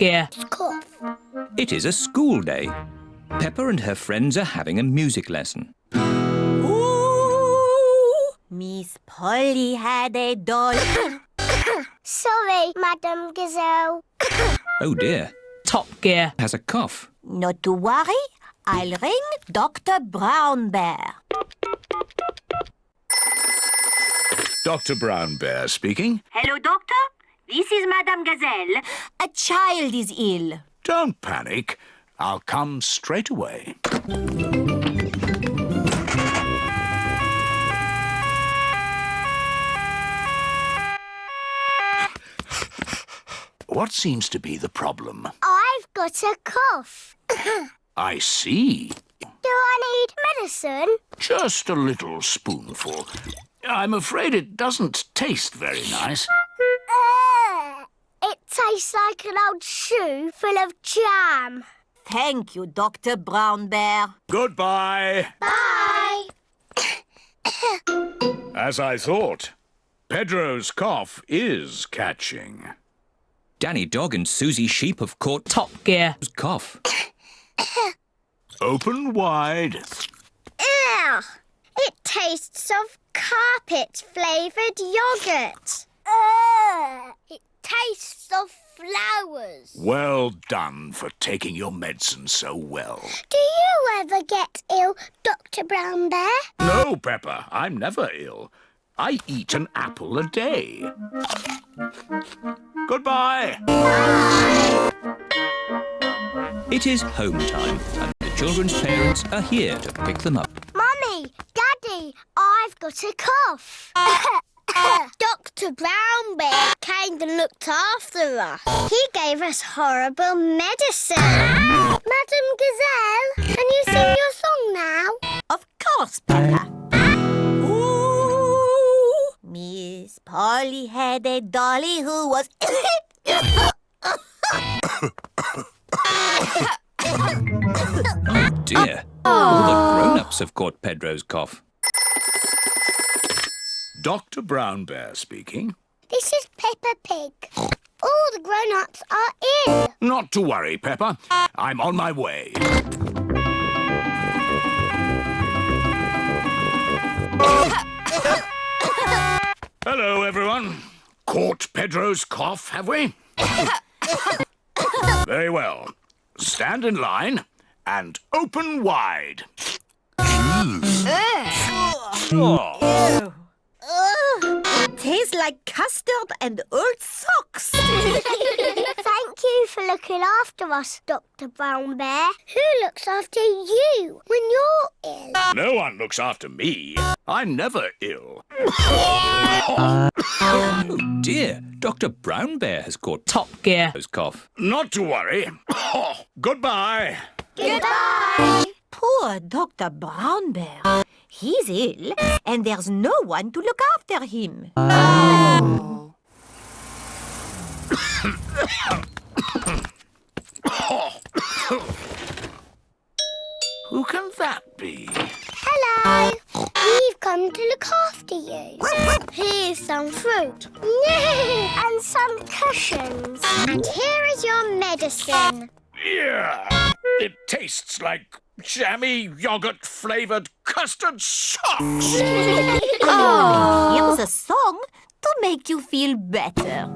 Gear. Cough. It is a school day. Peppa and her friends are having a music lesson. Ooh, Miss Polly had a doll. Sorry, Madam Gazelle. Oh dear, Top Gear. has a cough. Not to worry, I'll ring Dr. Brown Bear. Dr. Brown Bear speaking. Hello, Doctor. This is Madame Gazelle. A child is ill. Don't panic. I'll come straight away. What seems to be the problem? I've got a cough. I see. Do I need medicine? Just a little spoonful. I'm afraid it doesn't taste very nice. It tastes like an old shoe full of jam. Thank you, Dr. Brown Bear. Goodbye. Bye. As I thought, Pedro's cough is catching. Danny Dog and Susie Sheep have caught Top Gear. Top's cough. Open wide. Ugh. It tastes of carpet-flavoured yoghurt. It tastes of flowers. Well done for taking your medicine so well. Do you ever get ill, Dr. Brown Bear? No, Peppa, I'm never ill. I eat an apple a day. Goodbye. It is home time, and the children's parents are here to pick them up. Mummy, Daddy, I've got a cough. Dr. Brown Bear came and looked after us. He gave us horrible medicine. Madam Gazelle, can you sing your song now? Of course, Peppa. Ooh, Miss Polly had a dolly who was... Oh dear, all the grown-ups have caught Pedro's cough. Dr. Brown Bear speaking. This is Peppa Pig. All the grown-ups are ill. Not to worry, Peppa. I'm on my way. Hello, everyone. Caught Pedro's cough, have we? Very well. Stand in line and open wide. Ew. It tastes like custard and old socks. Thank you for looking after us, Dr. Brown Bear. Who looks after you when you're ill? No one looks after me. I'm never ill. Oh dear, Dr. Brown Bear has caught Top Gear. Pedro's cough. Not to worry. Goodbye. Goodbye. Poor Dr. Brown Bear. He's ill, and there's no one to look after him. Oh. Who can that be? Hello. We've come to look after you. Here's some fruit. And some cushions. And here is your medicine. Yeah, it tastes like jammy yogurt-flavoured custard socks. Here's a song to make you feel better.